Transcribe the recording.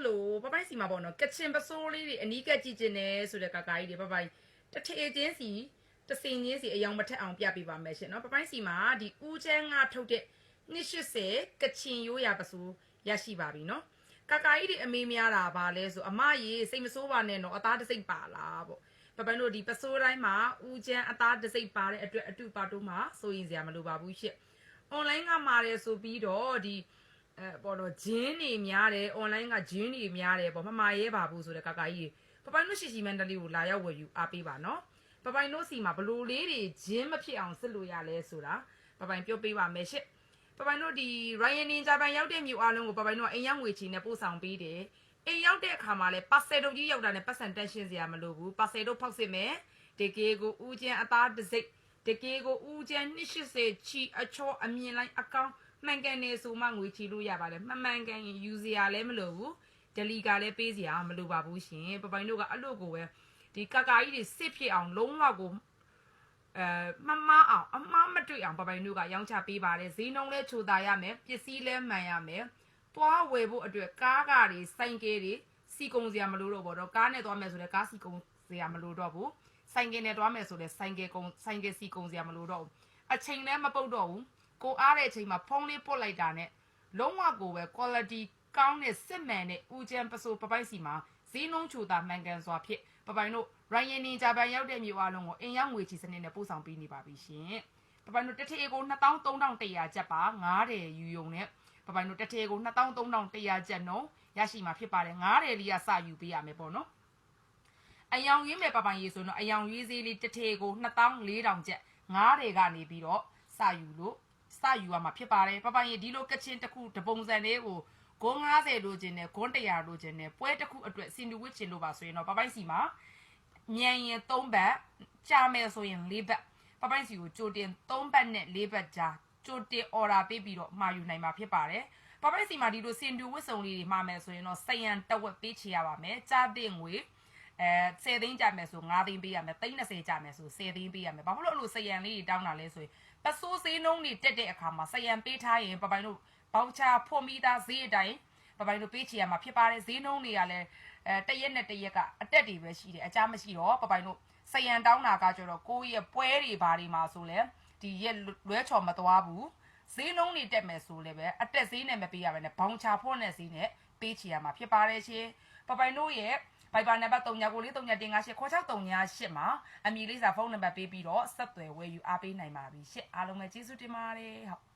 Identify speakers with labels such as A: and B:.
A: hello ပပိုင်စီမှာပေါ့နော်ကချင်ပစိုးလေးတွေအနီးကပ်ကြည့်ကျင်တယ်ဆိုတဲ့ကာကာကြီးတွေပပိုင်တစ်ထေချင်းစီတစ်စင်ချင်းစီအယောင်မထက်အောင်ပြပေးပါမယ်ရှင်နော်ပပိုင်စီမှာဒီဦးချဲငါထုတ်တဲ့280ကချင်ရိုးရာပစိုးရရှိပါပြီနော်ကာကာကြီးတွေအမေများတာပါလဲဆိုအမရေစိတ်မဆိုးပါနဲ့နော်အသားတစ်စိတ်ပါလားပေါ့ပပိုင်တို့ဒီပစိုးတိုင်းမှာဦးချမ်းအသားတစ်စိတ်ပါတဲ့အတွက်အတူပါတိုးမှာစိုးရင်စရာမလိုပါဘူးရှင့် online ကမှာတယ်ဆိုပြီးတော့ဒီပေါ်တော့ဂျင်းတွေများတယ် online ကဂျင်းတွေများတယ်ပေါ့မမရဲပါဘူးဆိုတဲ့ကာကာကြီးပပိုင်တို့ရှိရှိမန်တလေးကိုလာရောက်ဝယ်ယူအားပေးပါနော်ပပိုင်တို့စီမှာဘလိုလေးတွေဂျင်းမဖြစ်အောင်စစ်လို့ရလဲဆိုတာပပိုင်ပြောပေးပါမယ်ရှင့်ပပိုင်တို့ဒီ Ryan Ninja ဘန်ရောက်တဲ့မြို့အားလုံးကိုပပိုင်တို့အိမ်ရောက်ငွေချီနဲ့ပို့ဆောင်ပေးတယ်အိမ်ရောက်တဲ့အခါမှာလဲပါဆယ်တုပ်ကြီးရောက်တာနဲ့ပတ်စံတက်ရှင်းစရာမလိုဘူးပါဆယ်တုပ်ဖောက်စစ်မယ်ဒီကေကိုဦးကျန်းအသားတစ်စိတ်ဒီကေကိုဦးကျန်း280ချီအချောအမြင်လိုက်အကောင်းမှန်ကန်နေဆိုမှငွေချီလို့ရပါတယ်မှန်ကန်ရင်ယူစရာလည်းမလိုဘူးဒလီကလည်းပေးစရာမလိုပါဘူးရှင်ပပိုင်တို့ကအလို့ကိုပဲဒီကာကာကြီးတွေစစ်ဖြစ်အောင်လုံးဝကိုမမအောင်အမမတွေ့အောင်ပပိုင်တို့ကရောင်းချပေးပါတယ်ဈေးနှုန်းလဲချိုတာရမယ်ပစ္စည်းလဲမှန်ရမယ်တွားဝယ်ဖို့အတွက်ကားကတွေစိုင်ကဲတွေစီကုံစရာမလိုတော့ဘောတော့ကားနဲ့တွားမယ်ဆိုလဲကားစီကုံစရာမလိုတော့ဘူးစိုင်ကဲနဲ့တွားမယ်ဆိုလဲစိုင်ကဲစီကုံစရာမလိုတော့ဘူးအချိန်လဲမပုတ်တော့ဘူးကိုအားတဲ့အချိန်မှာဖုံးလေးပုတ်လိုက်တာနဲ့လုံးဝကိုပဲ quality ကောင်းတဲ့စစ်မှန်တဲ့ဦးကျန်းပစိုးပပိုင်စီမှာဈေးနှုန်းချိုတာမှန်ကန်စွာဖြစ်ပပိုင်တို့ Ryan Ninja ဘန်ရောက်တဲ့မြို့အားလုံးကိုအိမ်ရောက်ငွေချီစနစ်နဲ့ပို့ဆောင်ပေးနေပါပြီရှင်ပပိုင်တို့တစ်ထည်ကို23,100ကျပ်ပါ9တယ်ယူယုံနဲ့ပပိုင်တို့တစ်ထည်ကို23,100ကျပ်နှုန်းရရှိမှာဖြစ်ပါတယ်9တယ်လေးကစယူပေးရမယ်ပေါ့နော်အယောင်ရွေးမယ်ပပိုင်ရေးဆိုတော့အယောင်ရွေးဈေးလေးတစ်ထည်ကို24,000ကျပ်9တယ်ကနေပြီးတော့စယူရမှာဖြစ်ပါတယ်ပပိုင်ရေးဒီလိုကချင်တစ်ခုတပုံစံလေးကိုဂုံ90လိုချင်တယ်ဂုံ100လိုချင်တယ်ပွဲတစ်ခုအတွက်စင်တူဝစ်ချင်လို့ပါဆိုရင်တော့ပပိုင်စီမှာမြန်ရင်3ဘတ်ကြာမယ်ဆိုရင်4ဘတ်ပပိုင်စီကိုကြိုတင်3ဘတ်နဲ့4ဘတ်ကြာကြိုတင်အော်ဒါပေးပြီးတော့မှာယူနိုင်မှာဖြစ်ပါတယ်ပပိုင်စီမှာဒီလိုစင်တူဝစ်စုံလေးတွေမှာမယ်ဆိုရင်တော့စရန်တဝက်ပေးချေရပါမယ်ကြာတဲ့ငွေ10သိန်းကြာမယ်ဆို9သိန်းပေးရမယ်30ကြာမယ်ဆို10သိန်းပေးရမယ်ဘာဖြစ်လို့အဲ့လိုစရန်လေးတွေတောင်းတာလဲဆိုရင်ပစိုးဈေးနှုန်းတွေတက်တဲ့အခါမှာစရန်ပေးထားရင်ပပိုင်တို့ဘောင်ချဖွန်ပြီးသားဈေးအတိုင်းပပိုင်တို့ပေးချေရမှာဖြစ်ပါတယ်ဈေးနှုန်းတွေကလည်းတရက်နဲ့တရက်ကအတက်တွေပဲရှိတယ်အကြမရှိတော့ပပိုင်တို့စရန်တောင်းတာကကျတော့ကိုယ့်ရဲ့ပွဲတွေဘာတွေမှာဆိုလဲဒီရက်လွဲချော်မသွားဘူးဈေးနှုန်းတွေတက်မယ်ဆိုလဲပဲအတက်ဈေးနဲ့မပေးရဘဲနဲ့ဘောင်ချဖွန်တဲ့ဈေးနဲ့ပေးချေရမှာဖြစ်ပါတယ်ရှင်ပပိုင်တို့ရဲ့ဘိုင်ဘာနံပါတ်399358ခေါ်6338မှာအမီလေးစာဖုန်းနံပါတ်ပေးပြီးတော့ဆက်သွယ်ဝယ်ယူအားပေးနိုင်ပါပြီရှင့်အားလုံးပဲကျေးဇူးတင်ပါတယ်ဟုတ်